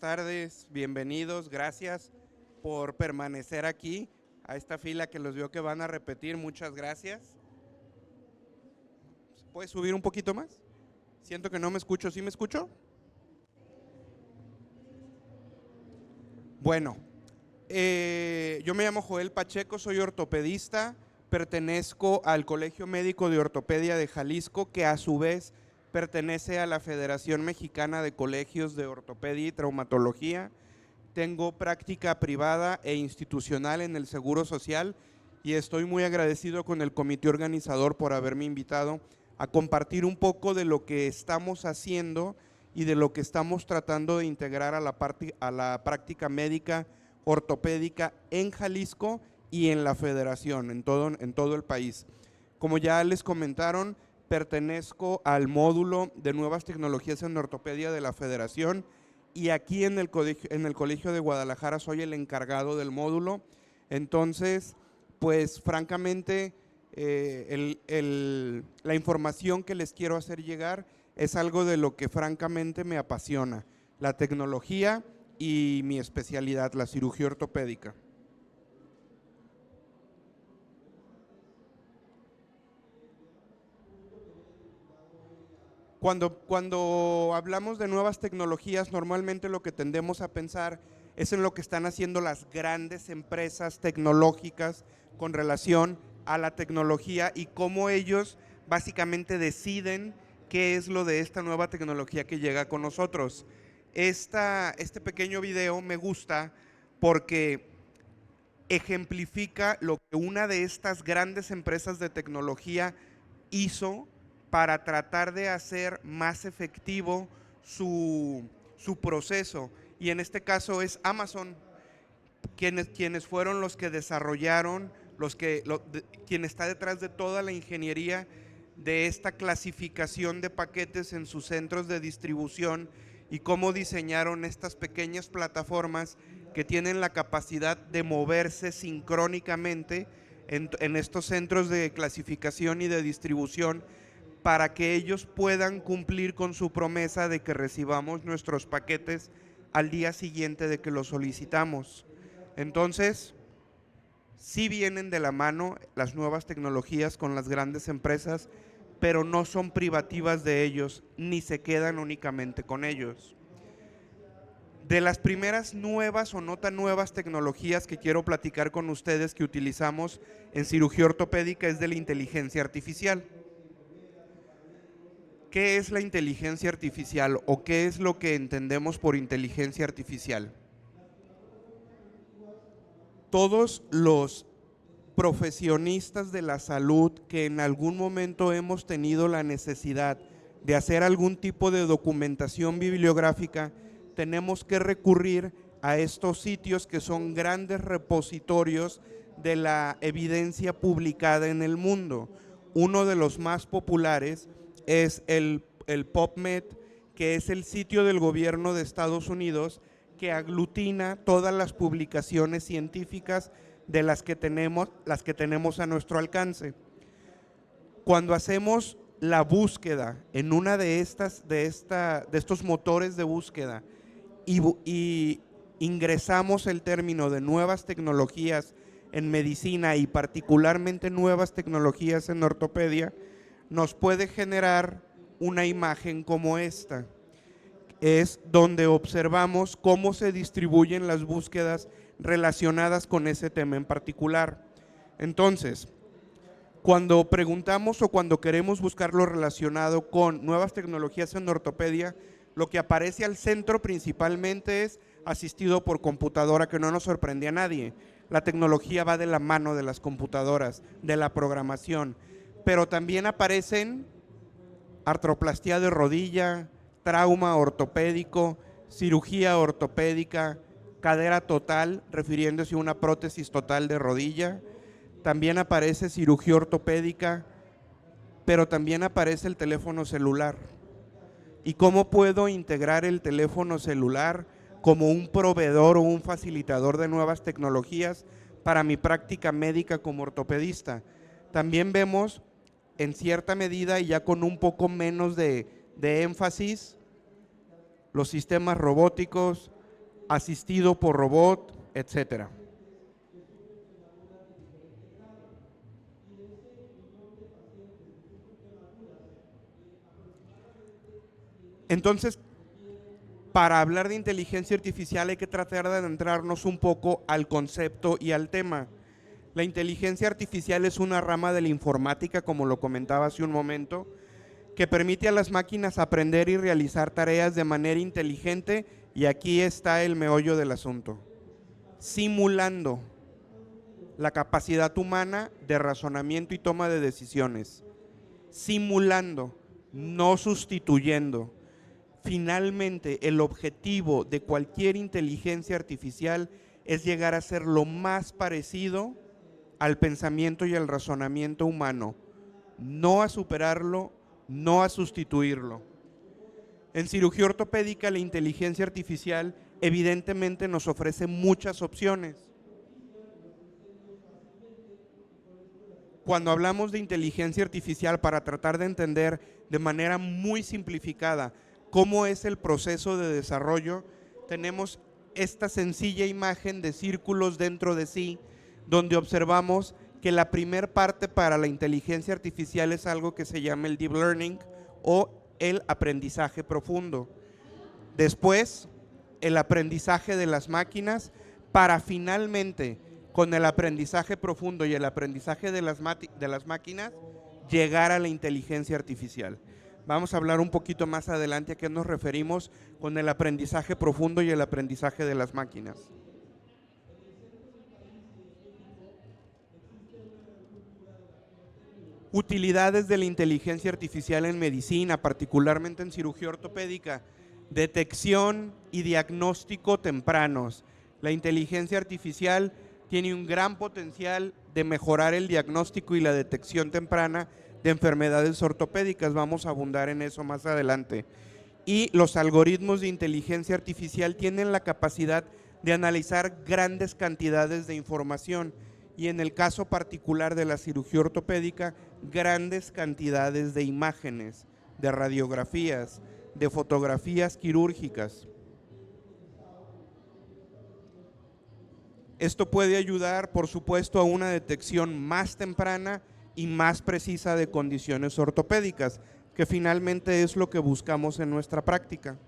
tardes, bienvenidos, gracias por permanecer aquí, a esta fila que los veo que van a repetir, muchas gracias. ¿Puedes subir un poquito más? Siento que no me escucho, ¿sí me escucho? Bueno, yo me llamo Joel Pacheco, soy ortopedista, pertenezco al Colegio Médico de Ortopedia de Jalisco, que a su vez pertenece a la Federación Mexicana de Colegios de Ortopedia y Traumatología. Tengo práctica privada e institucional en el Seguro Social y estoy muy agradecido con el comité organizador por haberme invitado a compartir un poco de lo que estamos haciendo y de lo que estamos tratando de integrar a la práctica médica ortopédica en Jalisco y en la Federación, en todo el país. Como ya les comentaron, pertenezco al módulo de nuevas tecnologías en ortopedia de la Federación y aquí en el Colegio de Guadalajara soy el encargado del módulo. Entonces, pues francamente, la información que les quiero hacer llegar es algo de lo que francamente me apasiona, la tecnología y mi especialidad, la cirugía ortopédica. Cuando hablamos de nuevas tecnologías, normalmente lo que tendemos a pensar es en lo que están haciendo las grandes empresas tecnológicas con relación a la tecnología y cómo ellos básicamente deciden qué es lo de esta nueva tecnología que llega con nosotros. Este pequeño video me gusta porque ejemplifica lo que una de estas grandes empresas de tecnología hizo para tratar de hacer más efectivo su proceso. Y en este caso es Amazon, quienes fueron los que desarrollaron, quien está detrás de toda la ingeniería de esta clasificación de paquetes en sus centros de distribución y cómo diseñaron estas pequeñas plataformas que tienen la capacidad de moverse sincrónicamente en estos centros de clasificación y de distribución para que ellos puedan cumplir con su promesa de que recibamos nuestros paquetes al día siguiente de que los solicitamos. Entonces, sí vienen de la mano las nuevas tecnologías con las grandes empresas, pero no son privativas de ellos, ni se quedan únicamente con ellos. De las primeras nuevas o no tan nuevas tecnologías que quiero platicar con ustedes que utilizamos en cirugía ortopédica es de la inteligencia artificial. ¿Qué es la inteligencia artificial o qué es lo que entendemos por inteligencia artificial? Todos los profesionistas de la salud que en algún momento hemos tenido la necesidad de hacer algún tipo de documentación bibliográfica, tenemos que recurrir a estos sitios que son grandes repositorios de la evidencia publicada en el mundo. Uno de los más populares es el PubMed, que es el sitio del gobierno de Estados Unidos que aglutina todas las publicaciones científicas de las que tenemos a nuestro alcance. Cuando hacemos la búsqueda en una de estos motores de búsqueda y ingresamos el término de nuevas tecnologías en medicina y particularmente nuevas tecnologías en ortopedia, nos puede generar una imagen como esta. Es donde observamos cómo se distribuyen las búsquedas relacionadas con ese tema en particular. Entonces, cuando preguntamos o cuando queremos buscar lo relacionado con nuevas tecnologías en ortopedia, lo que aparece al centro principalmente es asistido por computadora, que no nos sorprende a nadie. La tecnología va de la mano de las computadoras, de la programación, pero también aparecen artroplastía de rodilla, trauma ortopédico, cirugía ortopédica, cadera total, refiriéndose a una prótesis total de rodilla. También aparece cirugía ortopédica, pero también aparece el teléfono celular. ¿Y cómo puedo integrar el teléfono celular como un proveedor o un facilitador de nuevas tecnologías para mi práctica médica como ortopedista? También vemos en cierta medida y ya con un poco menos de énfasis los sistemas robóticos, asistido por robot, etcétera. Entonces, para hablar de inteligencia artificial hay que tratar de adentrarnos un poco al concepto y al tema. La inteligencia artificial es una rama de la informática, como lo comentaba hace un momento, que permite a las máquinas aprender y realizar tareas de manera inteligente, y aquí está el meollo del asunto, simulando la capacidad humana de razonamiento y toma de decisiones, simulando, no sustituyendo. Finalmente, el objetivo de cualquier inteligencia artificial es llegar a ser lo más parecido al pensamiento y al razonamiento humano, no a superarlo, no a sustituirlo. En cirugía ortopédica, la inteligencia artificial evidentemente nos ofrece muchas opciones. Cuando hablamos de inteligencia artificial, para tratar de entender de manera muy simplificada cómo es el proceso de desarrollo, tenemos esta sencilla imagen de círculos dentro de sí, donde observamos que la primer parte para la inteligencia artificial es algo que se llama el deep learning o el aprendizaje profundo. Después, el aprendizaje de las máquinas, para finalmente, con el aprendizaje profundo y el aprendizaje de las máquinas, llegar a la inteligencia artificial. Vamos a hablar un poquito más adelante a qué nos referimos con el aprendizaje profundo y el aprendizaje de las máquinas. Utilidades de la inteligencia artificial en medicina, particularmente en cirugía ortopédica: detección y diagnóstico tempranos. La inteligencia artificial tiene un gran potencial de mejorar el diagnóstico y la detección temprana de enfermedades ortopédicas. Vamos a abundar en eso más adelante. Y los algoritmos de inteligencia artificial tienen la capacidad de analizar grandes cantidades de información, y en el caso particular de la cirugía ortopédica, grandes cantidades de imágenes, de radiografías, de fotografías quirúrgicas. Esto puede ayudar, por supuesto, a una detección más temprana y más precisa de condiciones ortopédicas, que finalmente es lo que buscamos en nuestra práctica.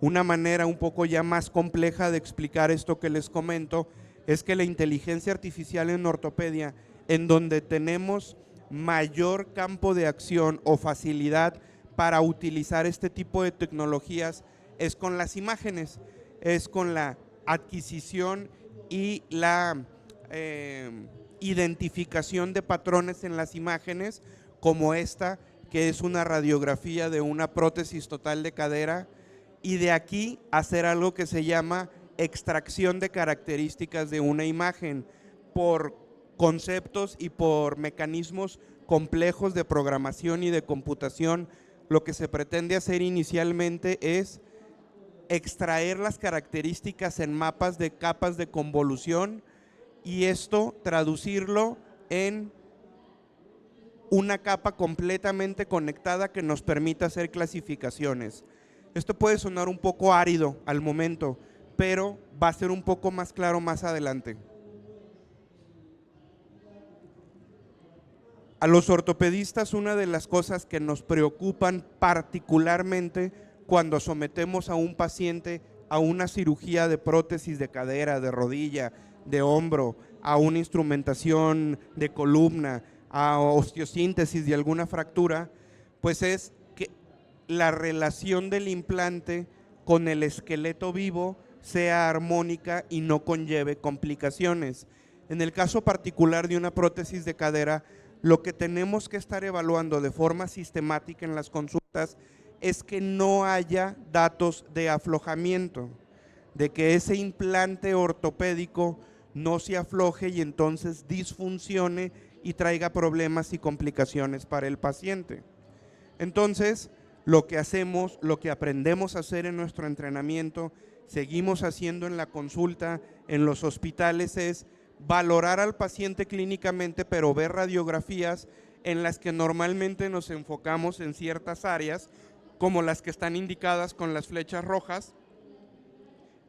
Una manera un poco ya más compleja de explicar esto que les comento es que la inteligencia artificial en ortopedia, en donde tenemos mayor campo de acción o facilidad para utilizar este tipo de tecnologías, es con las imágenes, es con la adquisición y la identificación de patrones en las imágenes, como esta, que es una radiografía de una prótesis total de cadera, y de aquí hacer algo que se llama extracción de características de una imagen por conceptos y por mecanismos complejos de programación y de computación. Lo que se pretende hacer inicialmente es extraer las características en mapas de capas de convolución, y esto traducirlo en una capa completamente conectada que nos permita hacer clasificaciones. Esto puede sonar un poco árido al momento, pero va a ser un poco más claro más adelante. A los ortopedistas, una de las cosas que nos preocupan particularmente cuando sometemos a un paciente a una cirugía de prótesis de cadera, de rodilla, de hombro, a una instrumentación de columna, a osteosíntesis de alguna fractura, pues es que la relación del implante con el esqueleto vivo sea armónica y no conlleve complicaciones. En el caso particular de una prótesis de cadera, lo que tenemos que estar evaluando de forma sistemática en las consultas es que no haya datos de aflojamiento, de que ese implante ortopédico no se afloje y entonces disfuncione y traiga problemas y complicaciones para el paciente. Entonces, lo que hacemos, lo que aprendemos a hacer en nuestro entrenamiento, seguimos haciendo en la consulta, en los hospitales, es valorar al paciente clínicamente, pero ver radiografías en las que normalmente nos enfocamos en ciertas áreas como las que están indicadas con las flechas rojas,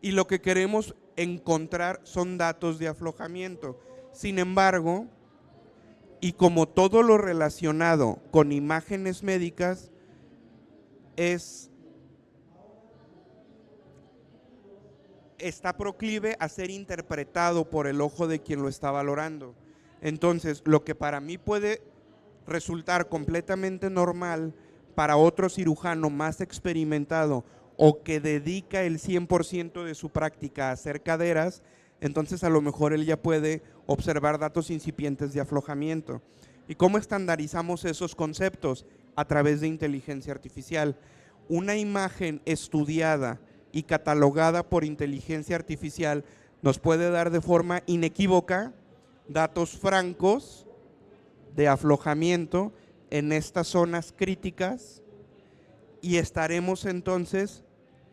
y lo que queremos encontrar son datos de aflojamiento. Sin embargo, y como todo lo relacionado con imágenes médicas está proclive a ser interpretado por el ojo de quien lo está valorando. Entonces, lo que para mí puede resultar completamente normal, para otro cirujano más experimentado o que dedica el 100% de su práctica a hacer caderas, entonces a lo mejor él ya puede observar datos incipientes de aflojamiento. ¿Y cómo estandarizamos esos conceptos? A través de inteligencia artificial. Una imagen estudiada y catalogada por inteligencia artificial nos puede dar de forma inequívoca datos francos de aflojamiento en estas zonas críticas, y estaremos entonces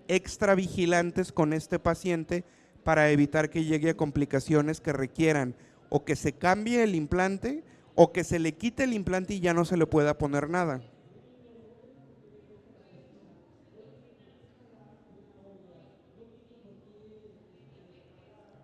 extra vigilantes con este paciente para evitar que llegue a complicaciones que requieran o que se cambie el implante o que se le quite el implante y ya no se le pueda poner nada.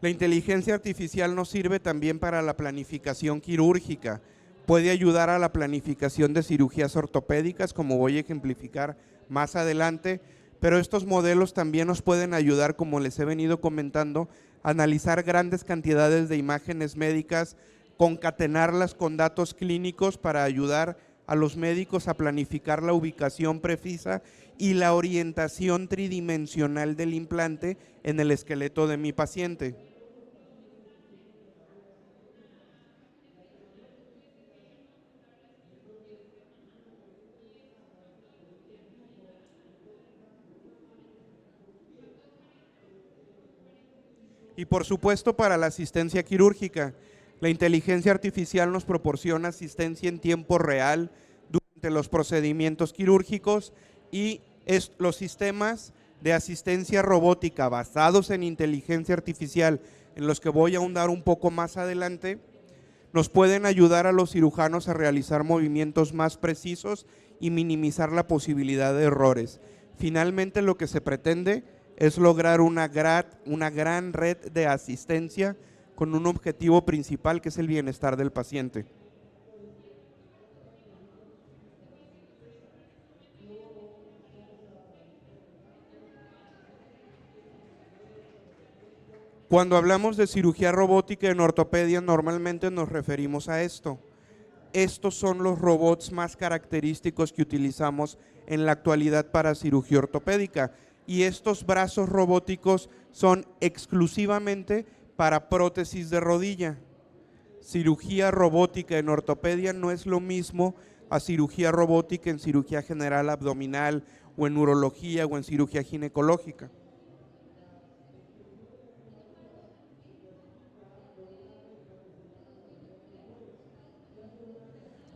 La inteligencia artificial nos sirve también para la planificación quirúrgica. Puede ayudar a la planificación de cirugías ortopédicas, como voy a ejemplificar más adelante, pero estos modelos también nos pueden ayudar, como les he venido comentando, a analizar grandes cantidades de imágenes médicas, concatenarlas con datos clínicos para ayudar a los médicos a planificar la ubicación precisa y la orientación tridimensional del implante en el esqueleto de mi paciente. Y por supuesto, para la asistencia quirúrgica, la inteligencia artificial nos proporciona asistencia en tiempo real durante los procedimientos quirúrgicos, y los sistemas de asistencia robótica basados en inteligencia artificial, en los que voy a ahondar un poco más adelante, nos pueden ayudar a los cirujanos a realizar movimientos más precisos y minimizar la posibilidad de errores. Finalmente, lo que se pretende es lograr una gran red de asistencia con un objetivo principal, que es el bienestar del paciente. Cuando hablamos de cirugía robótica en ortopedia, normalmente nos referimos a esto. Estos son los robots más característicos que utilizamos en la actualidad para cirugía ortopédica, y estos brazos robóticos son exclusivamente para prótesis de rodilla. Cirugía robótica en ortopedia no es lo mismo a cirugía robótica en cirugía general abdominal o en urología o en cirugía ginecológica.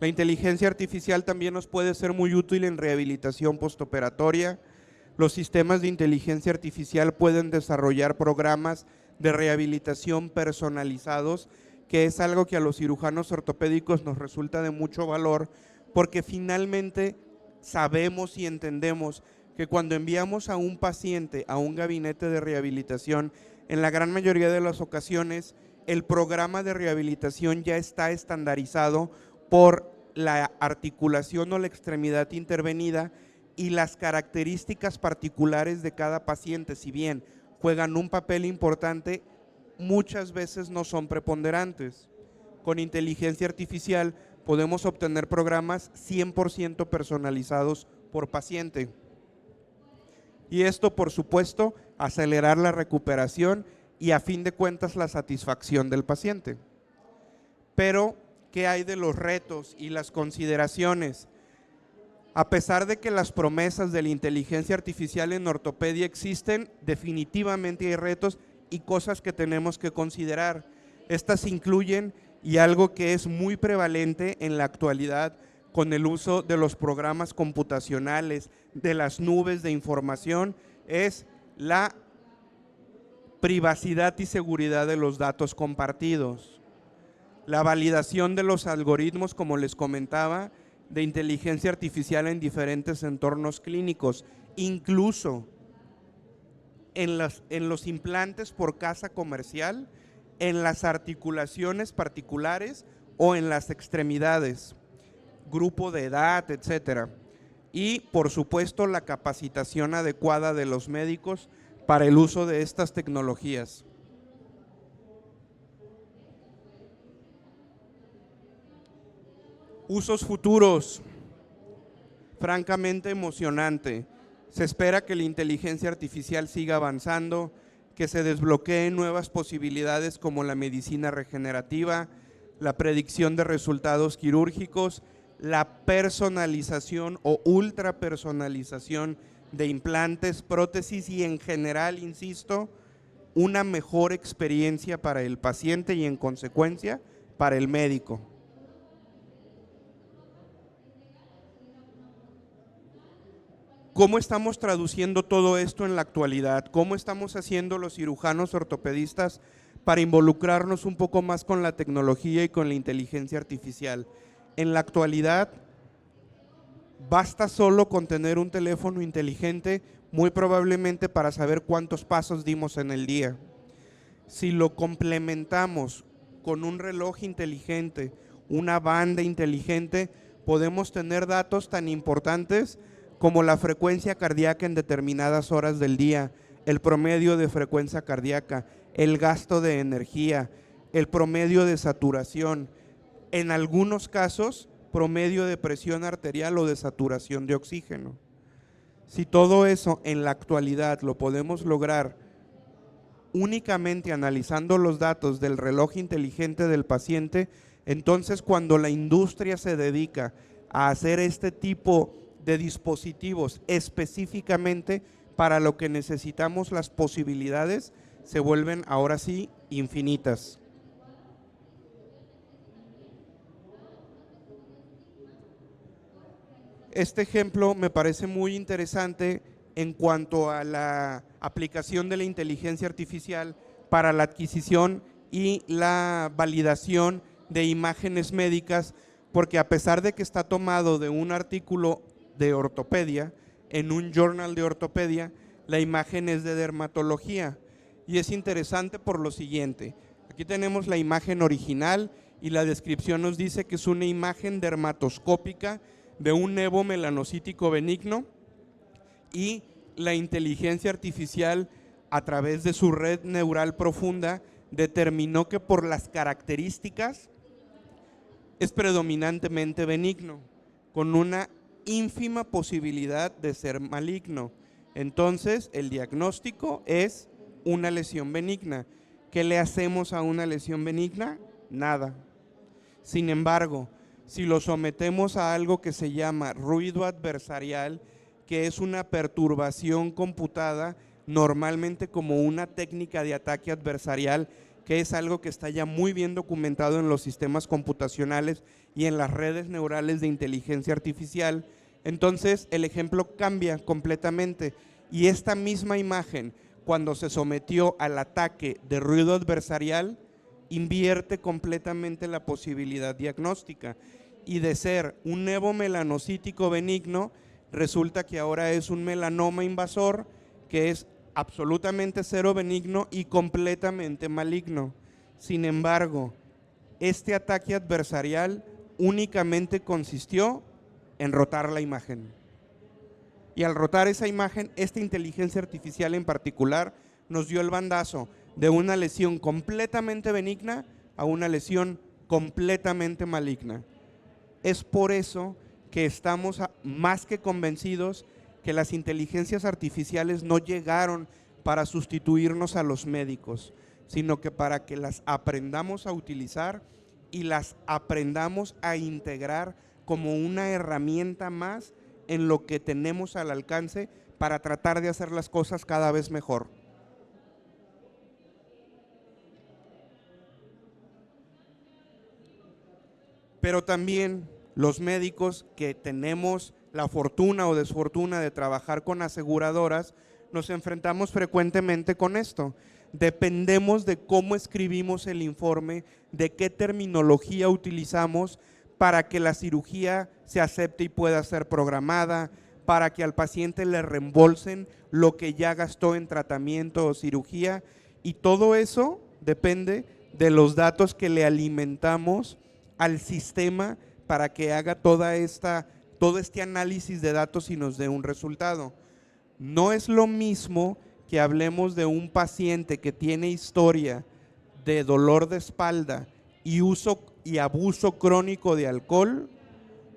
La inteligencia artificial también nos puede ser muy útil en rehabilitación postoperatoria. Los sistemas de inteligencia artificial pueden desarrollar programas de rehabilitación personalizados, que es algo que a los cirujanos ortopédicos nos resulta de mucho valor, porque finalmente sabemos y entendemos que cuando enviamos a un paciente a un gabinete de rehabilitación, en la gran mayoría de las ocasiones, el programa de rehabilitación ya está estandarizado por la articulación o la extremidad intervenida, y las características particulares de cada paciente, si bien juegan un papel importante, muchas veces no son preponderantes. Con inteligencia artificial podemos obtener programas 100% personalizados por paciente. Y esto, por supuesto, acelerar la recuperación y, a fin de cuentas, la satisfacción del paciente. Pero, ¿qué hay de los retos y las consideraciones? A pesar de que las promesas de la inteligencia artificial en ortopedia existen, definitivamente hay retos y cosas que tenemos que considerar. Estas incluyen, y algo que es muy prevalente en la actualidad con el uso de los programas computacionales, de las nubes de información, es la privacidad y seguridad de los datos compartidos. La validación de los algoritmos, como les comentaba, de inteligencia artificial en diferentes entornos clínicos, incluso en los implantes por casa comercial, en las articulaciones particulares o en las extremidades, grupo de edad, etcétera. Y, por supuesto, la capacitación adecuada de los médicos para el uso de estas tecnologías. Usos futuros, francamente emocionante. Se espera que la inteligencia artificial siga avanzando, que se desbloqueen nuevas posibilidades como la medicina regenerativa, la predicción de resultados quirúrgicos, la personalización o ultrapersonalización de implantes, prótesis y en general, insisto, una mejor experiencia para el paciente y en consecuencia para el médico. ¿Cómo estamos traduciendo todo esto en la actualidad? ¿Cómo estamos haciendo los cirujanos ortopedistas para involucrarnos un poco más con la tecnología y con la inteligencia artificial? En la actualidad, basta solo con tener un teléfono inteligente, muy probablemente para saber cuántos pasos dimos en el día. Si lo complementamos con un reloj inteligente, una banda inteligente, podemos tener datos tan importantes como la frecuencia cardíaca en determinadas horas del día, el promedio de frecuencia cardíaca, el gasto de energía, el promedio de saturación, en algunos casos, promedio de presión arterial o de saturación de oxígeno. Si todo eso en la actualidad lo podemos lograr únicamente analizando los datos del reloj inteligente del paciente, entonces cuando la industria se dedica a hacer este tipo de dispositivos específicamente para lo que necesitamos, las posibilidades se vuelven ahora sí infinitas. Este ejemplo me parece muy interesante en cuanto a la aplicación de la inteligencia artificial para la adquisición y la validación de imágenes médicas, porque a pesar de que está tomado de un artículo de ortopedia, en un journal de ortopedia, la imagen es de dermatología. Y es interesante por lo siguiente: aquí tenemos la imagen original y la descripción nos dice que es una imagen dermatoscópica de un nevo melanocítico benigno, y la inteligencia artificial, a través de su red neural profunda, determinó que por las características es predominantemente benigno, con una ínfima posibilidad de ser maligno. Entonces, el diagnóstico es una lesión benigna. ¿Qué le hacemos a una lesión benigna? Nada. Sin embargo, si lo sometemos a algo que se llama ruido adversarial, que es una perturbación computada normalmente como una técnica de ataque adversarial, que es algo que está ya muy bien documentado en los sistemas computacionales y en las redes neurales de inteligencia artificial, entonces el ejemplo cambia completamente. Y esta misma imagen, cuando se sometió al ataque de ruido adversarial, invierte completamente la posibilidad diagnóstica, y de ser un nevo melanocítico benigno, resulta que ahora es un melanoma invasor que es absolutamente cero benigno y completamente maligno. Sin embargo, este ataque adversarial únicamente consistió en rotar la imagen. Y al rotar esa imagen, esta inteligencia artificial en particular nos dio el bandazo de una lesión completamente benigna a una lesión completamente maligna. Es por eso que estamos más que convencidos que las inteligencias artificiales no llegaron para sustituirnos a los médicos, sino que para que las aprendamos a utilizar y las aprendamos a integrar como una herramienta más en lo que tenemos al alcance para tratar de hacer las cosas cada vez mejor. Pero también los médicos que tenemos la fortuna o desfortuna de trabajar con aseguradoras, nos enfrentamos frecuentemente con esto. Dependemos de cómo escribimos el informe, de qué terminología utilizamos para que la cirugía se acepte y pueda ser programada, para que al paciente le reembolsen lo que ya gastó en tratamiento o cirugía, y todo eso depende de los datos que le alimentamos al sistema para que haga todo este análisis de datos y nos dé un resultado. No es lo mismo que hablemos de un paciente que tiene historia de dolor de espalda y uso y abuso crónico de alcohol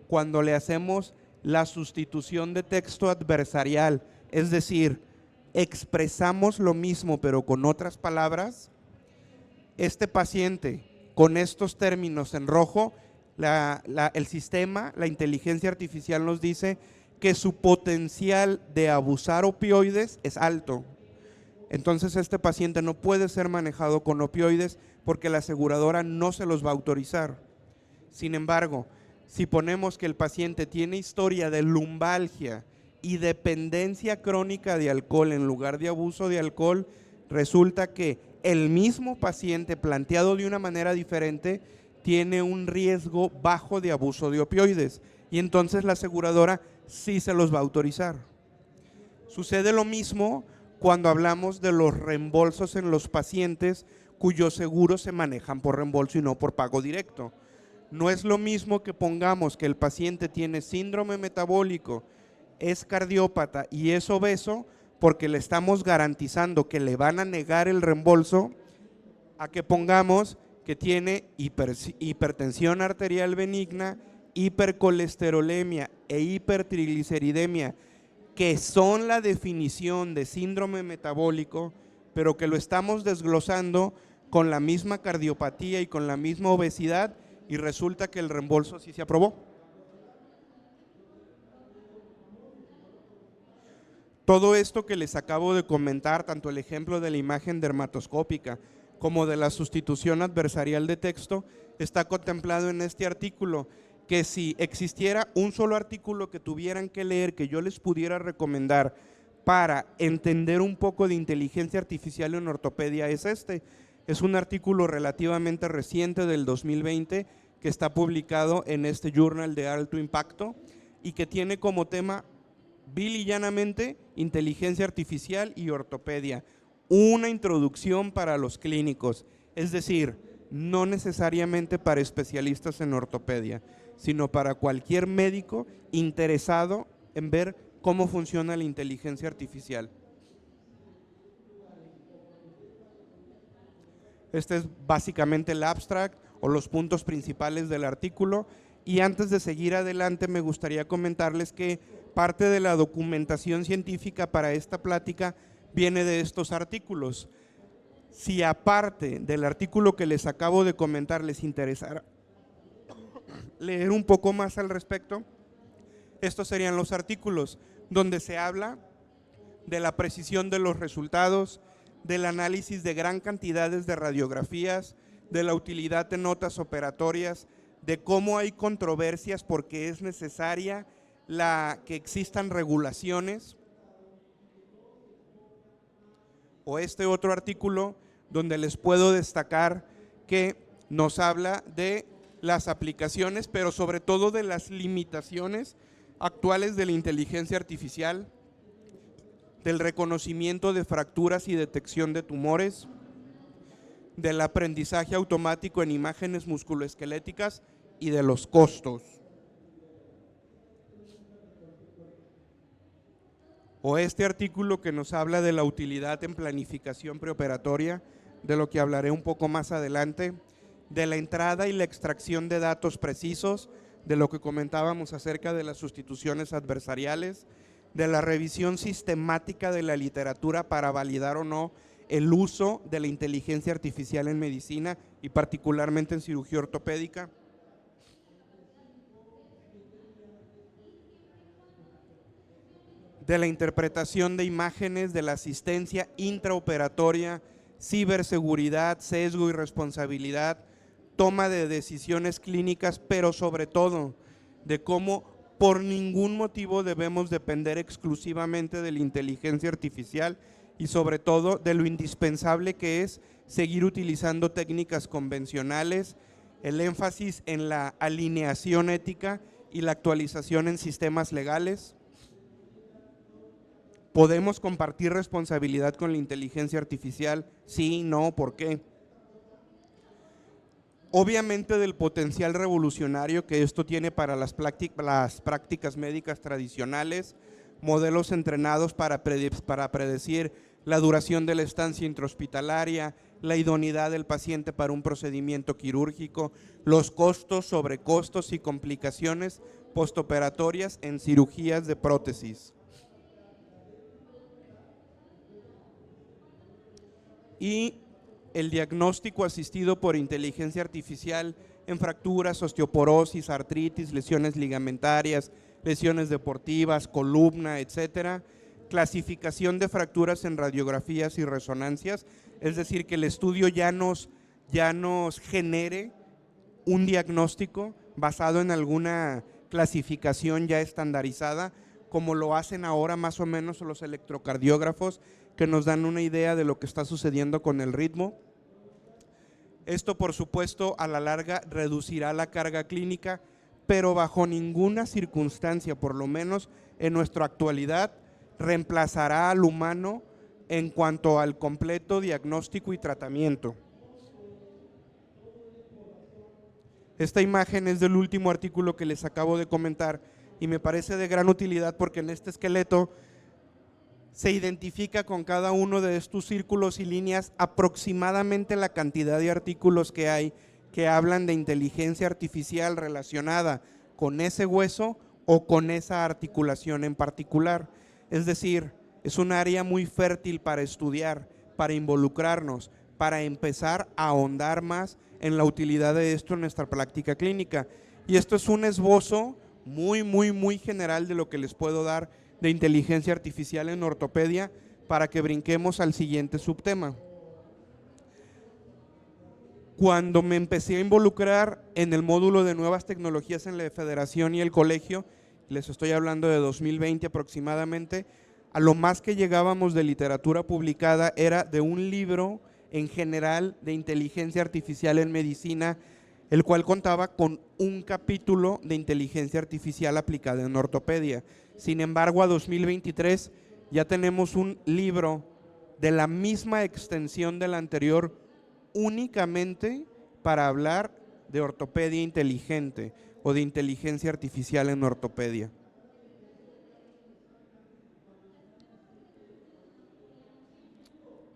cuando le hacemos la sustitución de texto adversarial, es decir, expresamos lo mismo pero con otras palabras. Este paciente con estos términos en rojo, el sistema, la inteligencia artificial nos dice que su potencial de abusar opioides es alto. Entonces este paciente no puede ser manejado con opioides porque la aseguradora no se los va a autorizar. Sin embargo, si ponemos que el paciente tiene historia de lumbalgia y dependencia crónica de alcohol en lugar de abuso de alcohol, resulta que el mismo paciente planteado de una manera diferente tiene un riesgo bajo de abuso de opioides y entonces la aseguradora sí se los va a autorizar. Sucede lo mismo cuando hablamos de los reembolsos en los pacientes cuyos seguros se manejan por reembolso y no por pago directo. No es lo mismo que pongamos que el paciente tiene síndrome metabólico, es cardiópata y es obeso porque le estamos garantizando que le van a negar el reembolso, a que pongamos que tiene hipertensión arterial benigna, hipercolesterolemia e hipertrigliceridemia, que son la definición de síndrome metabólico, pero que lo estamos desglosando con la misma cardiopatía y con la misma obesidad y resulta que el reembolso sí se aprobó. Todo esto que les acabo de comentar, tanto el ejemplo de la imagen dermatoscópica como de la sustitución adversarial de texto, está contemplado en este artículo, que si existiera un solo artículo que tuvieran que leer, que yo les pudiera recomendar para entender un poco de inteligencia artificial en ortopedia, es este. Es un artículo relativamente reciente del 2020 que está publicado en este journal de alto impacto y que tiene como tema vil y llanamente inteligencia artificial y ortopedia, una introducción para los clínicos, es decir, no necesariamente para especialistas en ortopedia, sino para cualquier médico interesado en ver cómo funciona la inteligencia artificial. Este es básicamente el abstract o los puntos principales del artículo y antes de seguir adelante me gustaría comentarles que parte de la documentación científica para esta plática viene de estos artículos. Si aparte del artículo que les acabo de comentar les interesara leer un poco más al respecto, estos serían los artículos donde se habla de la precisión de los resultados, del análisis de gran cantidades de radiografías, de la utilidad de notas operatorias, de cómo hay controversias porque es necesaria que existan regulaciones, o este otro artículo donde les puedo destacar que nos habla de las aplicaciones, pero sobre todo de las limitaciones actuales de la inteligencia artificial, del reconocimiento de fracturas y detección de tumores, del aprendizaje automático en imágenes musculoesqueléticas y de los costos. O este artículo que nos habla de la utilidad en planificación preoperatoria, de lo que hablaré un poco más adelante, de la entrada y la extracción de datos precisos, de lo que comentábamos acerca de las sustituciones adversariales, de la revisión sistemática de la literatura para validar o no el uso de la inteligencia artificial en medicina y particularmente en cirugía ortopédica. De la interpretación de imágenes, de la asistencia intraoperatoria, ciberseguridad, sesgo y responsabilidad, toma de decisiones clínicas, pero sobre todo de cómo por ningún motivo debemos depender exclusivamente de la inteligencia artificial y sobre todo de lo indispensable que es seguir utilizando técnicas convencionales el énfasis en la alineación ética y la actualización en sistemas legales. ¿Podemos compartir responsabilidad con la inteligencia artificial? Sí, no, ¿por qué? Obviamente del potencial revolucionario que esto tiene para las prácticas médicas tradicionales, modelos entrenados para predecir la duración de la estancia intrahospitalaria, la idoneidad del paciente para un procedimiento quirúrgico, los costos, sobrecostos y complicaciones postoperatorias en cirugías de prótesis. Y el diagnóstico asistido por inteligencia artificial en fracturas, osteoporosis, artritis, lesiones ligamentarias, lesiones deportivas, columna, etcétera. Clasificación de fracturas en radiografías y resonancias, es decir, que el estudio ya nos genere un diagnóstico basado en alguna clasificación ya estandarizada, como lo hacen ahora más o menos los electrocardiógrafos, que nos dan una idea de lo que está sucediendo con el ritmo. Esto, por supuesto, a la larga reducirá la carga clínica, pero bajo ninguna circunstancia, por lo menos en nuestra actualidad, reemplazará al humano en cuanto al completo diagnóstico y tratamiento. Esta imagen es del último artículo que les acabo de comentar y me parece de gran utilidad porque en este esqueleto se identifica con cada uno de estos círculos y líneas aproximadamente la cantidad de artículos que hay que hablan de inteligencia artificial relacionada con ese hueso o con esa articulación en particular. Es decir, es un área muy fértil para estudiar, para involucrarnos, para empezar a ahondar más en la utilidad de esto en nuestra práctica clínica. Y esto es un esbozo muy general de lo que les puedo dar de inteligencia artificial en ortopedia para que brinquemos al siguiente subtema. Cuando me empecé a involucrar en el módulo de nuevas tecnologías en la federación y el colegio, les estoy hablando de 2020 aproximadamente, a lo más que llegábamos de literatura publicada era de un libro en general de inteligencia artificial en medicina, el cual contaba con un capítulo de inteligencia artificial aplicada en ortopedia. Sin embargo, a 2023 ya tenemos un libro de la misma extensión del anterior únicamente para hablar de ortopedia inteligente o de inteligencia artificial en ortopedia.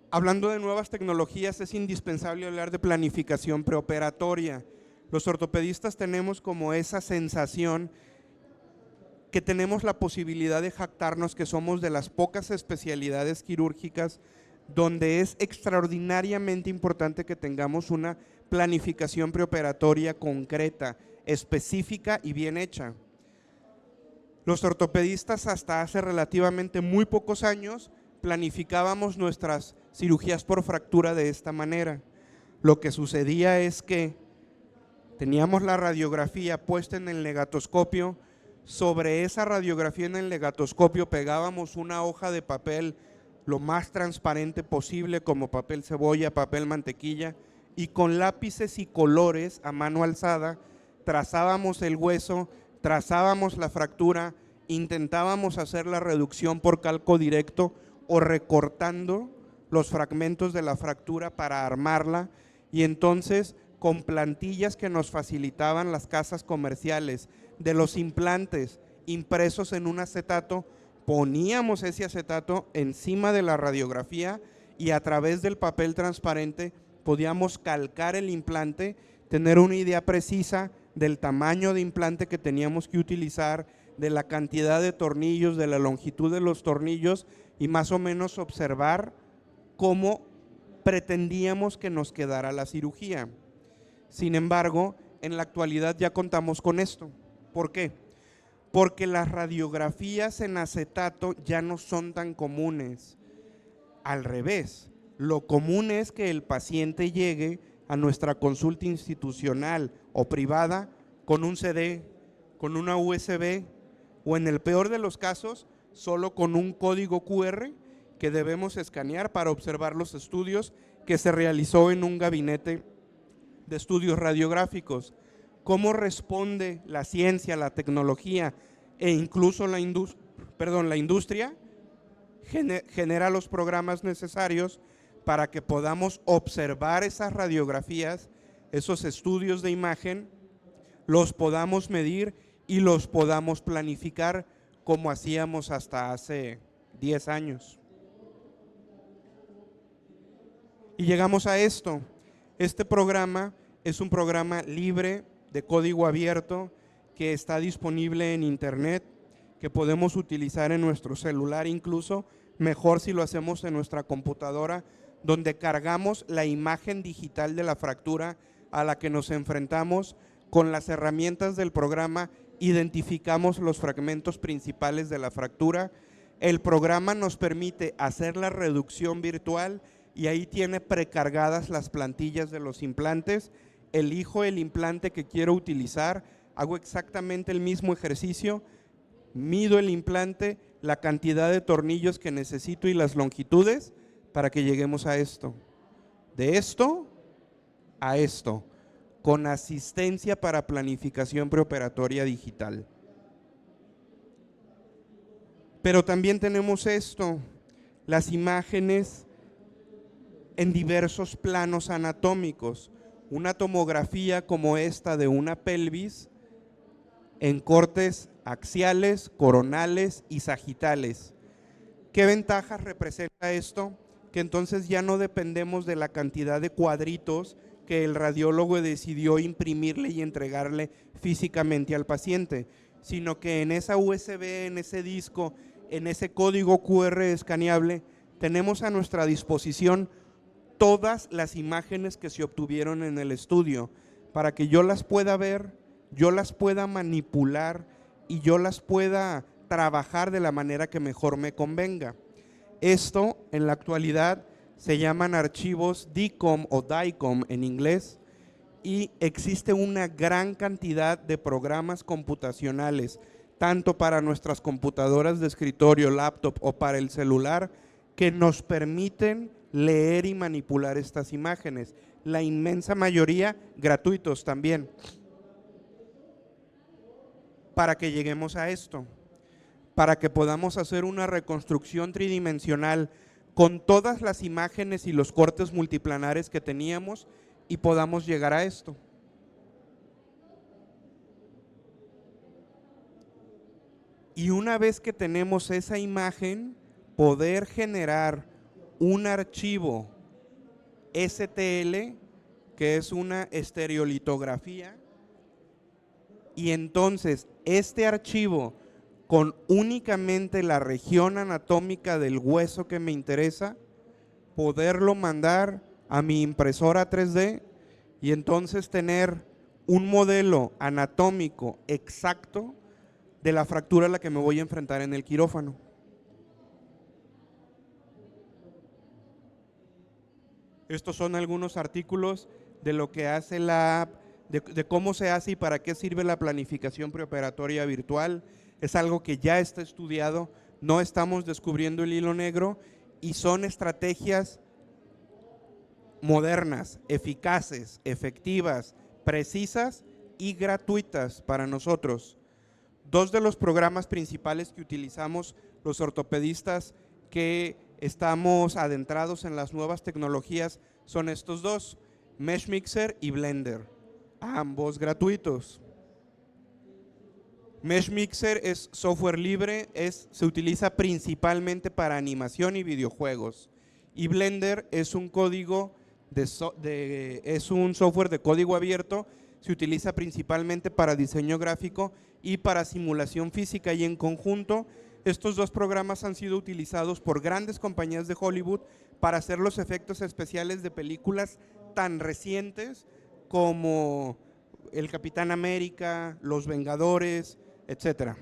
Hablando de nuevas tecnologías, es indispensable hablar de planificación preoperatoria. Los ortopedistas tenemos como esa sensación que tenemos la posibilidad de jactarnos que somos de las pocas especialidades quirúrgicas donde es extraordinariamente importante que tengamos una planificación preoperatoria concreta, específica y bien hecha. Los ortopedistas hasta hace relativamente muy pocos años planificábamos nuestras cirugías por fractura de esta manera. Lo que sucedía es que teníamos la radiografía puesta en el negatoscopio, sobre esa radiografía en el negatoscopio pegábamos una hoja de papel lo más transparente posible como papel cebolla, papel mantequilla, y con lápices y colores a mano alzada trazábamos el hueso, trazábamos la fractura, intentábamos hacer la reducción por calco directo o recortando los fragmentos de la fractura para armarla, y entonces con plantillas que nos facilitaban las casas comerciales de los implantes impresos en un acetato, poníamos ese acetato encima de la radiografía y a través del papel transparente podíamos calcar el implante, tener una idea precisa del tamaño de implante que teníamos que utilizar, de la cantidad de tornillos, de la longitud de los tornillos y más o menos observar cómo pretendíamos que nos quedara la cirugía. Sin embargo, en la actualidad ya contamos con esto. ¿Por qué? Porque las radiografías en acetato ya no son tan comunes. Al revés, lo común es que el paciente llegue a nuestra consulta institucional o privada con un CD, con una USB o en el peor de los casos, solo con un código QR que debemos escanear para observar los estudios que se realizó en un gabinete de estudios radiográficos. ¿Cómo responde la ciencia, la tecnología e incluso la industria? Genera los programas necesarios para que podamos observar esas radiografías, esos estudios de imagen, los podamos medir y los podamos planificar como hacíamos hasta hace 10 años. Y llegamos a esto. Este programa es un programa libre, de código abierto, que está disponible en internet, que podemos utilizar en nuestro celular incluso, mejor si lo hacemos en nuestra computadora, donde cargamos la imagen digital de la fractura a la que nos enfrentamos. Con las herramientas del programa identificamos los fragmentos principales de la fractura. El programa nos permite hacer la reducción virtual y ahí tiene precargadas las plantillas de los implantes. Elijo el implante que quiero utilizar, hago exactamente el mismo ejercicio, mido el implante, la cantidad de tornillos que necesito y las longitudes para que lleguemos a esto. De esto a esto, con asistencia para planificación preoperatoria digital. Pero también tenemos esto, las imágenes en diversos planos anatómicos. Una tomografía como esta de una pelvis en cortes axiales, coronales y sagitales. ¿Qué ventajas representa esto? Que entonces ya no dependemos de la cantidad de cuadritos que el radiólogo decidió imprimirle y entregarle físicamente al paciente, sino que en esa USB, en ese disco, en ese código QR escaneable, tenemos a nuestra disposición todas las imágenes que se obtuvieron en el estudio para que yo las pueda ver, yo las pueda manipular y yo las pueda trabajar de la manera que mejor me convenga. Esto en la actualidad se llaman archivos DICOM o DICOM en inglés y existe una gran cantidad de programas computacionales, tanto para nuestras computadoras de escritorio, laptop o para el celular, que nos permiten leer y manipular estas imágenes. La inmensa mayoría gratuitos también. Para que lleguemos a esto, para que podamos hacer una reconstrucción tridimensional con todas las imágenes y los cortes multiplanares que teníamos y podamos llegar a esto. Y una vez que tenemos esa imagen, poder generar un archivo STL, que es una estereolitografía, y entonces este archivo con únicamente la región anatómica del hueso que me interesa, poderlo mandar a mi impresora 3D y entonces tener un modelo anatómico exacto de la fractura a la que me voy a enfrentar en el quirófano. Estos son algunos artículos de lo que hace la app, de cómo se hace y para qué sirve la planificación preoperatoria virtual. Es algo que ya está estudiado, no estamos descubriendo el hilo negro y son estrategias modernas, eficaces, efectivas, precisas y gratuitas para nosotros. Dos de los programas principales que utilizamos los ortopedistas que estamos adentrados en las nuevas tecnologías son estos dos, Meshmixer y Blender, ambos gratuitos. Meshmixer es software libre, se utiliza principalmente para animación y videojuegos. Y Blender es un es un software de código abierto, se utiliza principalmente para diseño gráfico y para simulación física, y en conjunto estos dos programas han sido utilizados por grandes compañías de Hollywood para hacer los efectos especiales de películas tan recientes como El Capitán América, Los Vengadores, etcétera.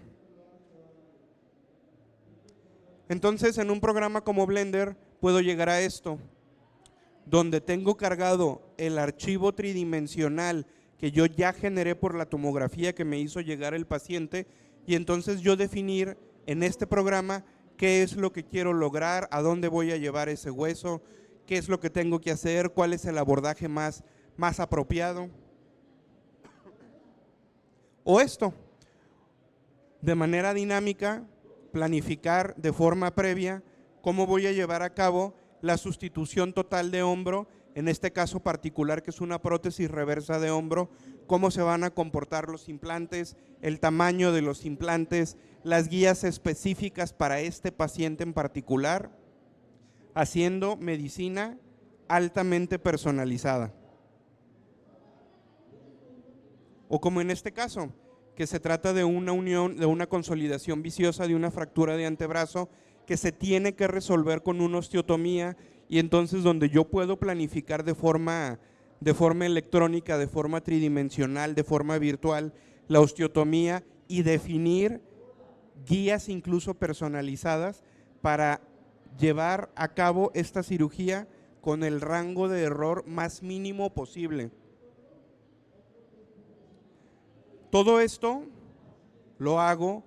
Entonces, en un programa como Blender puedo llegar a esto, donde tengo cargado el archivo tridimensional que yo ya generé por la tomografía que me hizo llegar el paciente, y entonces yo definir en este programa qué es lo que quiero lograr, a dónde voy a llevar ese hueso, qué es lo que tengo que hacer, cuál es el abordaje más más apropiado. O esto, de manera dinámica, planificar de forma previa cómo voy a llevar a cabo la sustitución total de hombro, en este caso particular que es una prótesis reversa de hombro, cómo se van a comportar los implantes, el tamaño de los implantes, las guías específicas para este paciente en particular, haciendo medicina altamente personalizada. O como en este caso, que se trata de una unión, de una consolidación viciosa de una fractura de antebrazo que se tiene que resolver con una osteotomía, y entonces donde yo puedo planificar de forma electrónica, de forma tridimensional, de forma virtual, la osteotomía y definir guías incluso personalizadas para llevar a cabo esta cirugía con el rango de error más mínimo posible. Todo esto lo hago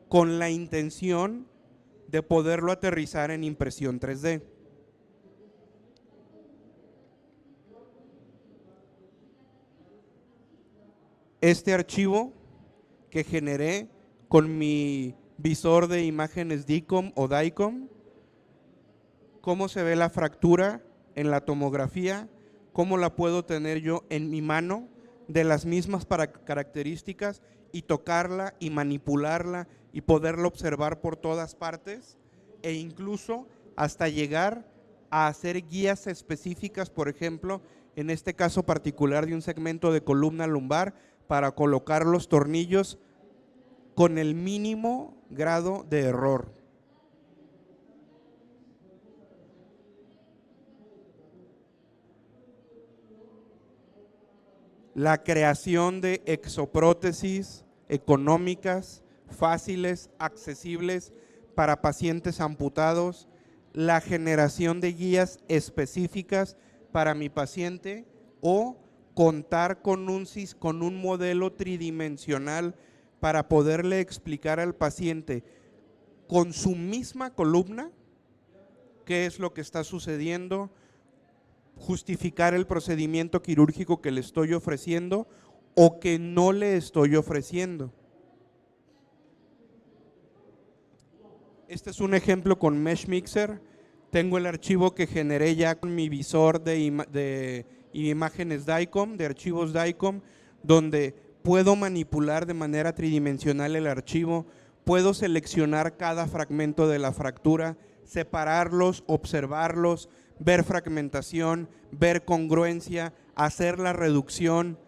con la intención de poderlo aterrizar en impresión 3D. Este archivo que generé con mi visor de imágenes DICOM o DICOM, cómo se ve la fractura en la tomografía, cómo la puedo tener yo en mi mano, de las mismas características, y tocarla y manipularla y poderla observar por todas partes, e incluso hasta llegar a hacer guías específicas, por ejemplo, en este caso particular de un segmento de columna lumbar, para colocar los tornillos con el mínimo grado de error. La creación de exoprótesis económicas, fáciles, accesibles para pacientes amputados, la generación de guías específicas para mi paciente, o contar con un modelo tridimensional para poderle explicar al paciente con su misma columna qué es lo que está sucediendo, justificar el procedimiento quirúrgico que le estoy ofreciendo o que no le estoy ofreciendo. Este es un ejemplo con Mesh Mixer. Tengo el archivo que generé ya con mi visor de imágenes DICOM, de archivos DICOM, donde puedo manipular de manera tridimensional el archivo, puedo seleccionar cada fragmento de la fractura, separarlos, observarlos, ver fragmentación, ver congruencia, hacer la reducción,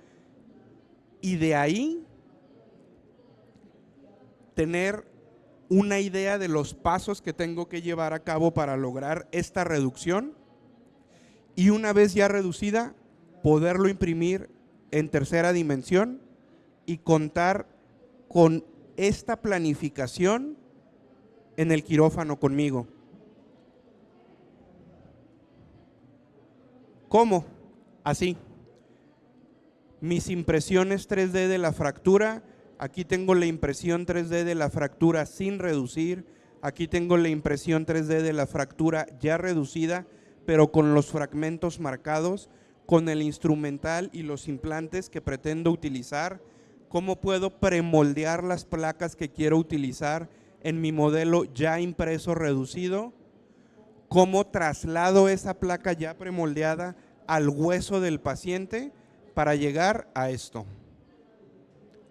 y de ahí tener una idea de los pasos que tengo que llevar a cabo para lograr esta reducción, y una vez ya reducida, poderlo imprimir en tercera dimensión y contar con esta planificación en el quirófano conmigo. ¿Cómo? Así. Mis impresiones 3D de la fractura, aquí tengo la impresión 3D de la fractura sin reducir, aquí tengo la impresión 3D de la fractura ya reducida, pero con los fragmentos marcados, con el instrumental y los implantes que pretendo utilizar, cómo puedo premoldear las placas que quiero utilizar en mi modelo ya impreso reducido, cómo traslado esa placa ya premoldeada al hueso del paciente para llegar a esto.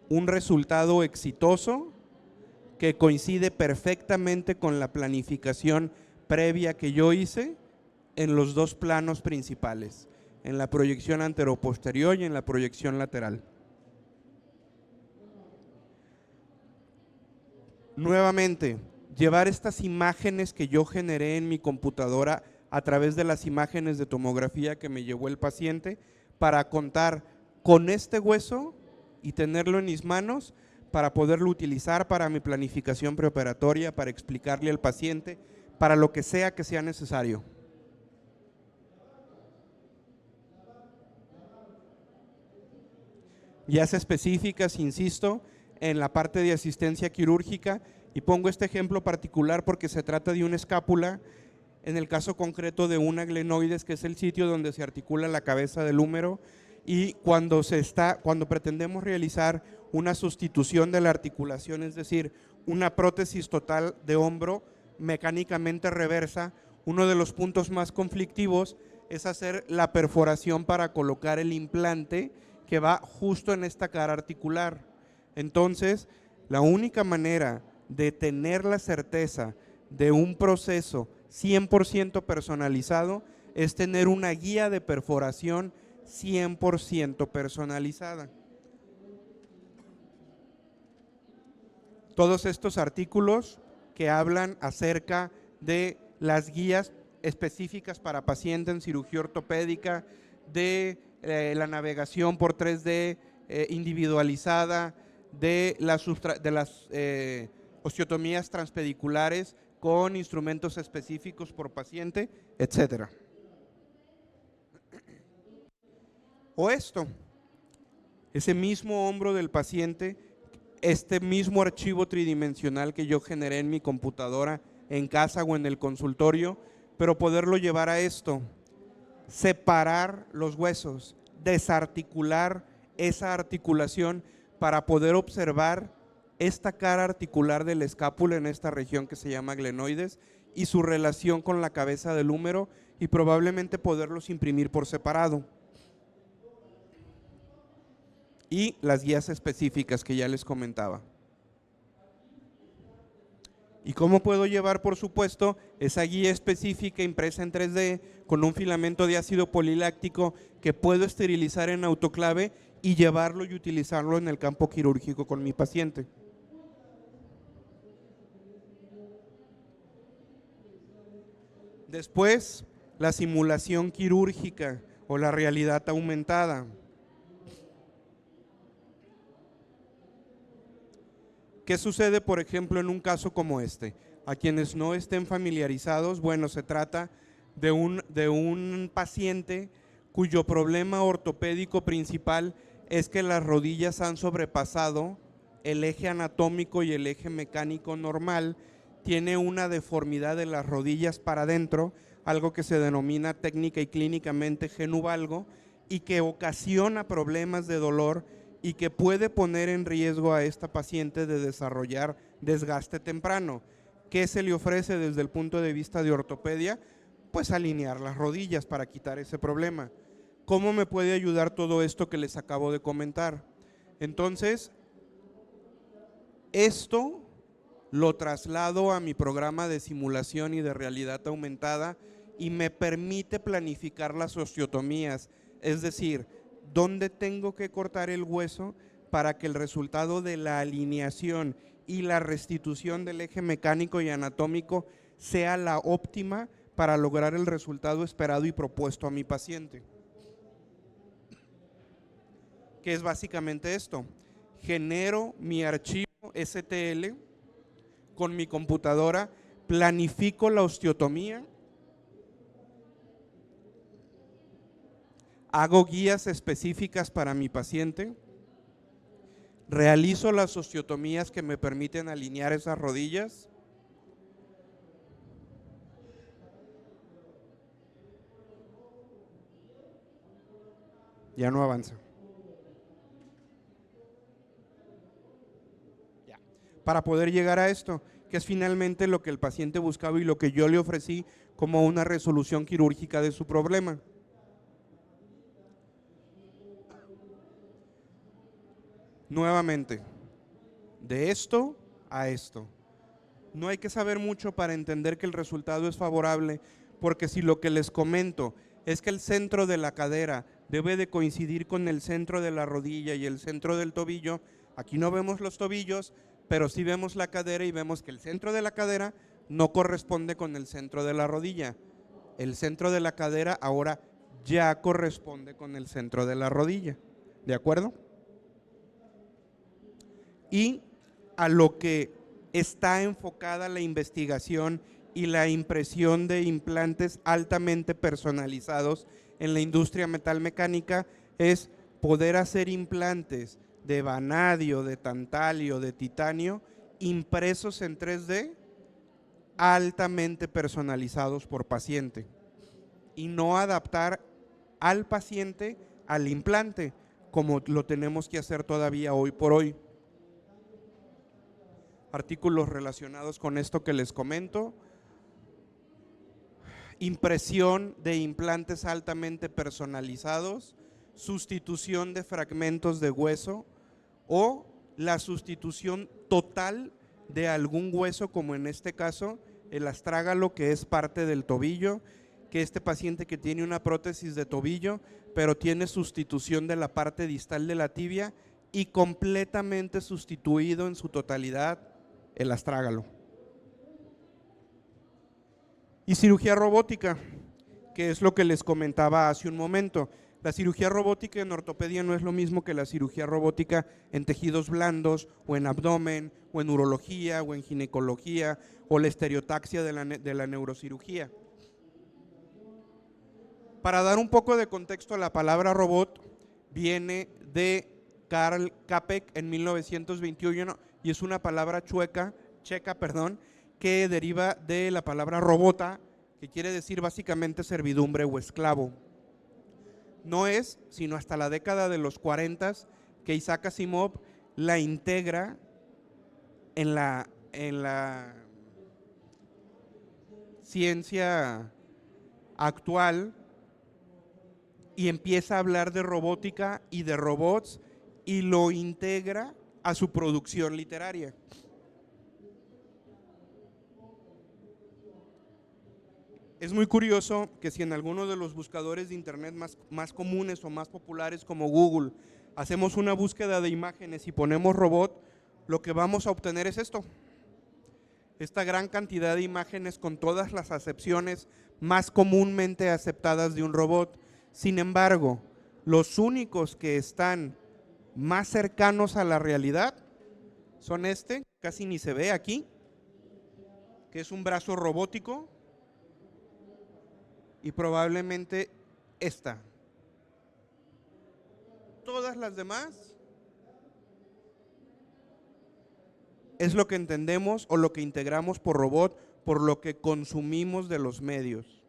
Un resultado exitoso que coincide perfectamente con la planificación previa que yo hice en los dos planos principales, en la proyección anteroposterior y en la proyección lateral. Nuevamente, llevar estas imágenes que yo generé en mi computadora a través de las imágenes de tomografía que me llevó el paciente, para contar con este hueso y tenerlo en mis manos para poderlo utilizar para mi planificación preoperatoria, para explicarle al paciente, para lo que sea necesario. Guías específicas, insisto, en la parte de asistencia quirúrgica, y pongo este ejemplo particular porque se trata de una escápula en el caso concreto de una glenoides, que es el sitio donde se articula la cabeza del húmero, y cuando pretendemos realizar una sustitución de la articulación, es decir, una prótesis total de hombro mecánicamente reversa, uno de los puntos más conflictivos es hacer la perforación para colocar el implante que va justo en esta cara articular. Entonces, la única manera de tener la certeza de un proceso 100% personalizado es tener una guía de perforación 100% personalizada. Todos estos artículos que hablan acerca de las guías específicas para pacientes en cirugía ortopédica, de la navegación por 3D individualizada, de las osteotomías transpediculares con instrumentos específicos por paciente, etcétera. O esto, ese mismo hombro del paciente, este mismo archivo tridimensional que yo generé en mi computadora, en casa o en el consultorio, pero poderlo llevar a esto, separar los huesos, desarticular esa articulación para poder observar esta cara articular de la escápula en esta región que se llama glenoides y su relación con la cabeza del húmero, y probablemente poderlos imprimir por separado. Y las guías específicas que ya les comentaba. ¿Y cómo puedo llevar, por supuesto, esa guía específica impresa en 3D con un filamento de ácido poliláctico que puedo esterilizar en autoclave y llevarlo y utilizarlo en el campo quirúrgico con mi paciente? Después, la simulación quirúrgica o la realidad aumentada. ¿Qué sucede, por ejemplo, en un caso como este? A quienes no estén familiarizados, bueno, se trata de un paciente cuyo problema ortopédico principal es que las rodillas han sobrepasado el eje anatómico y el eje mecánico normal, tiene una deformidad de las rodillas para adentro, algo que se denomina técnica y clínicamente genuvalgo, y que ocasiona problemas de dolor y que puede poner en riesgo a esta paciente de desarrollar desgaste temprano. ¿Qué se le ofrece desde el punto de vista de ortopedia? Pues alinear las rodillas para quitar ese problema. ¿Cómo me puede ayudar todo esto que les acabo de comentar? Entonces, esto lo traslado a mi programa de simulación y de realidad aumentada y me permite planificar las osteotomías, es decir, dónde tengo que cortar el hueso para que el resultado de la alineación y la restitución del eje mecánico y anatómico sea la óptima para lograr el resultado esperado y propuesto a mi paciente. ¿Qué es básicamente esto? Genero mi archivo STL con mi computadora, planifico la osteotomía, hago guías específicas para mi paciente, realizo las osteotomías que me permiten alinear esas rodillas, ya no avanza. Ya. Para poder llegar a esto, que es finalmente lo que el paciente buscaba y lo que yo le ofrecí como una resolución quirúrgica de su problema. Nuevamente, de esto a esto. No hay que saber mucho para entender que el resultado es favorable, porque si lo que les comento es que el centro de la cadera debe de coincidir con el centro de la rodilla y el centro del tobillo, aquí no vemos los tobillos, pero sí vemos la cadera y vemos que el centro de la cadera no corresponde con el centro de la rodilla. El centro de la cadera ahora ya corresponde con el centro de la rodilla, ¿de acuerdo? Y a lo que está enfocada la investigación y la impresión de implantes altamente personalizados en la industria metalmecánica es poder hacer implantes de vanadio, de tantalio, de titanio, impresos en 3D altamente personalizados por paciente y no adaptar al paciente al implante, como lo tenemos que hacer todavía hoy por hoy. Artículos relacionados con esto que les comento: impresión de implantes altamente personalizados, sustitución de fragmentos de hueso o la sustitución total de algún hueso, como en este caso el astrágalo, que es parte del tobillo, que este paciente que tiene una prótesis de tobillo, pero tiene sustitución de la parte distal de la tibia y completamente sustituido en su totalidad el astrágalo. Y cirugía robótica, que es lo que les comentaba hace un momento. La cirugía robótica en ortopedia no es lo mismo que la cirugía robótica en tejidos blandos o en abdomen o en urología o en ginecología o la estereotaxia de la neurocirugía. Para dar un poco de contexto, la palabra robot viene de Karl Čapek en 1921 y es una palabra checa, que deriva de la palabra robota, que quiere decir básicamente servidumbre o esclavo. No es sino hasta la década de los 40 que Isaac Asimov la integra en la ciencia actual y empieza a hablar de robótica y de robots y lo integra a su producción literaria. Es muy curioso que si en alguno de los buscadores de internet más comunes o más populares como Google hacemos una búsqueda de imágenes y ponemos robot, lo que vamos a obtener es esto. Esta gran cantidad de imágenes con todas las acepciones más comúnmente aceptadas de un robot. Sin embargo, los únicos que están más cercanos a la realidad son casi ni se ve aquí, que es un brazo robótico, y probablemente esta. Todas las demás es lo que entendemos o lo que integramos por robot, por lo que consumimos de los medios.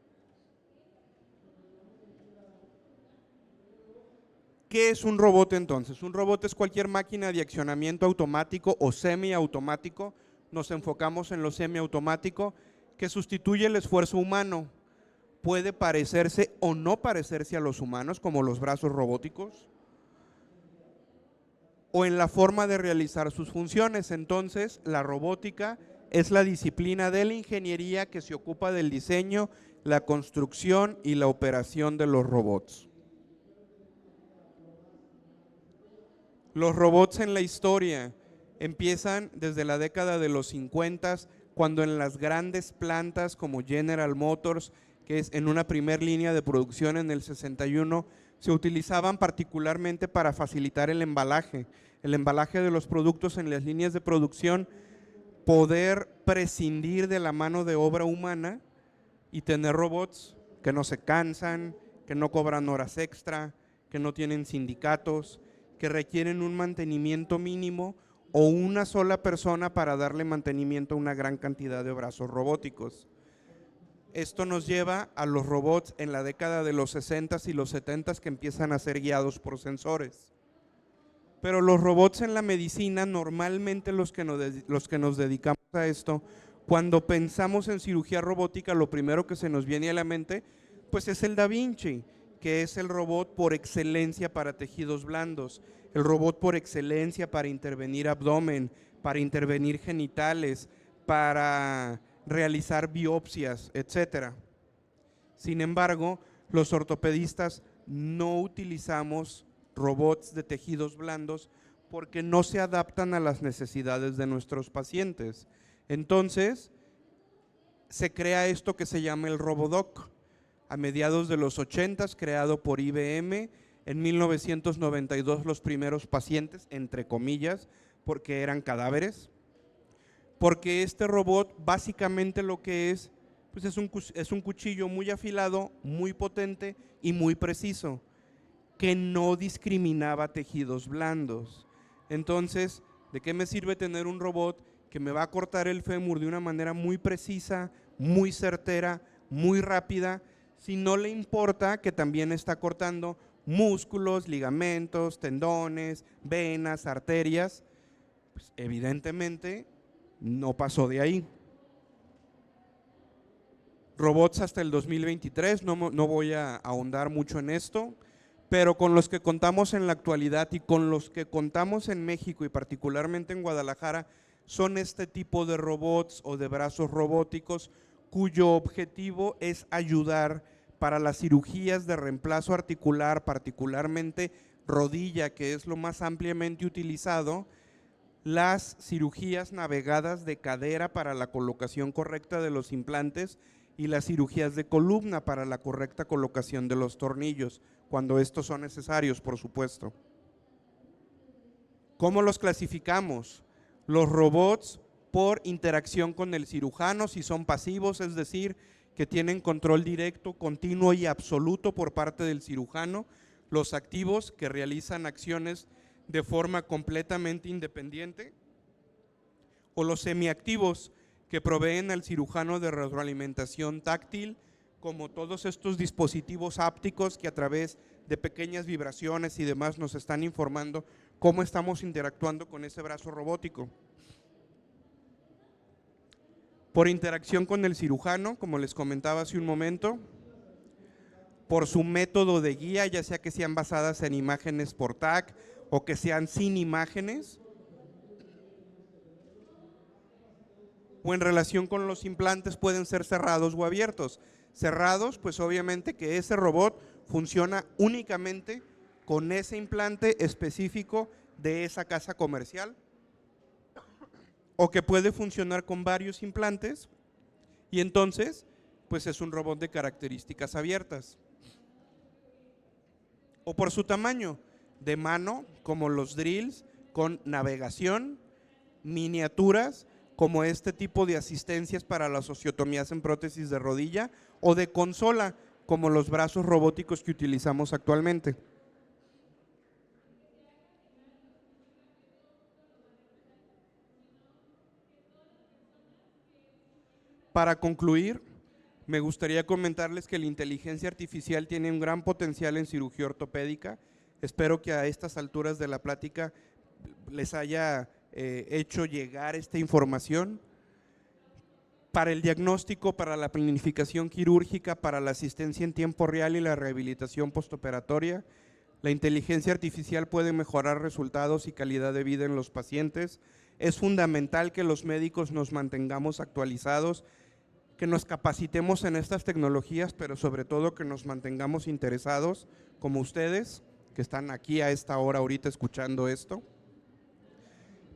¿Qué es un robot entonces? Un robot es cualquier máquina de accionamiento automático o semiautomático, nos enfocamos en lo semiautomático, que sustituye el esfuerzo humano. Puede parecerse o no parecerse a los humanos, como los brazos robóticos, o en la forma de realizar sus funciones. Entonces, la robótica es la disciplina de la ingeniería que se ocupa del diseño, la construcción y la operación de los robots. Los robots en la historia empiezan desde la década de los 50, cuando en las grandes plantas como General Motors, que es en una primer línea de producción en el 61, se utilizaban particularmente para facilitar el embalaje de los productos en las líneas de producción, poder prescindir de la mano de obra humana y tener robots que no se cansan, que no cobran horas extra, que no tienen sindicatos, que requieren un mantenimiento mínimo o una sola persona para darle mantenimiento a una gran cantidad de brazos robóticos. Esto nos lleva a los robots en la década de los 60s y los 70s que empiezan a ser guiados por sensores. Pero los robots en la medicina, normalmente los que nos dedicamos a esto, cuando pensamos en cirugía robótica, lo primero que se nos viene a la mente pues es el Da Vinci, que es el robot por excelencia para tejidos blandos, el robot por excelencia para intervenir abdomen, para intervenir genitales, para realizar biopsias, etcétera. Sin embargo, los ortopedistas no utilizamos robots de tejidos blandos porque no se adaptan a las necesidades de nuestros pacientes. Entonces, se crea esto que se llama el RoboDoc. A mediados de los 80s, creado por IBM, en 1992 los primeros pacientes, entre comillas, porque eran cadáveres, porque este robot básicamente lo que es, pues es un cuchillo muy afilado, muy potente y muy preciso, que no discriminaba tejidos blandos. Entonces, ¿de qué me sirve tener un robot que me va a cortar el fémur de una manera muy precisa, muy certera, muy rápida, si no le importa que también está cortando músculos, ligamentos, tendones, venas, arterias, pues evidentemente no pasó de ahí. Robots hasta el 2023, no voy a ahondar mucho en esto, pero con los que contamos en la actualidad y con los que contamos en México y particularmente en Guadalajara, son este tipo de robots o de brazos robóticos cuyo objetivo es ayudar para las cirugías de reemplazo articular, particularmente rodilla, que es lo más ampliamente utilizado, las cirugías navegadas de cadera para la colocación correcta de los implantes y las cirugías de columna para la correcta colocación de los tornillos, cuando estos son necesarios, por supuesto. ¿Cómo los clasificamos? Los robots por interacción con el cirujano, si son pasivos, es decir, que tienen control directo, continuo y absoluto por parte del cirujano. Los activos, que realizan acciones de forma completamente independiente. O los semiactivos, que proveen al cirujano de retroalimentación táctil, como todos estos dispositivos ápticos que a través de pequeñas vibraciones y demás nos están informando cómo estamos interactuando con ese brazo robótico. Por interacción con el cirujano, como les comentaba hace un momento, por su método de guía, ya sea que sean basadas en imágenes por TAC o que sean sin imágenes, o en relación con los implantes pueden ser cerrados o abiertos. Cerrados, pues obviamente que ese robot funciona únicamente con ese implante específico de esa casa comercial, o que puede funcionar con varios implantes y entonces pues es un robot de características abiertas. O por su tamaño, de mano, como los drills, con navegación, miniaturas, como este tipo de asistencias para las osteotomías en prótesis de rodilla, o de consola, como los brazos robóticos que utilizamos actualmente. Para concluir, me gustaría comentarles que la inteligencia artificial tiene un gran potencial en cirugía ortopédica. Espero que a estas alturas de la plática les haya hecho llegar esta información. Para el diagnóstico, para la planificación quirúrgica, para la asistencia en tiempo real y la rehabilitación postoperatoria, la inteligencia artificial puede mejorar resultados y calidad de vida en los pacientes. Es fundamental que los médicos nos mantengamos actualizados, que nos capacitemos en estas tecnologías, pero sobre todo que nos mantengamos interesados, como ustedes, que están aquí a esta hora ahorita escuchando esto.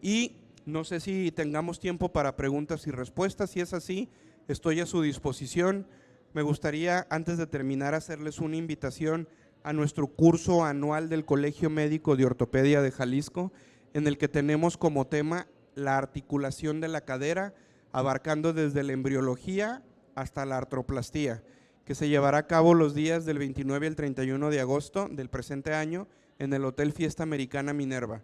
Y no sé si tengamos tiempo para preguntas y respuestas. Si es así, estoy a su disposición. Me gustaría, antes de terminar, hacerles una invitación a nuestro curso anual del Colegio Médico de Ortopedia de Jalisco, en el que tenemos como tema la articulación de la cadera, abarcando desde la embriología hasta la artroplastía, que se llevará a cabo los días del 29 al 31 de agosto del presente año en el Hotel Fiesta Americana Minerva.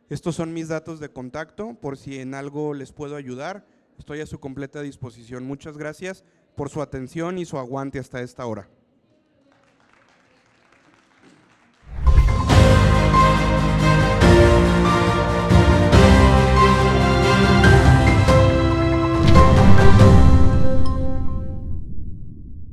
Estos son mis datos de contacto, por si en algo les puedo ayudar, estoy a su completa disposición. Muchas gracias por su atención y su aguante hasta esta hora.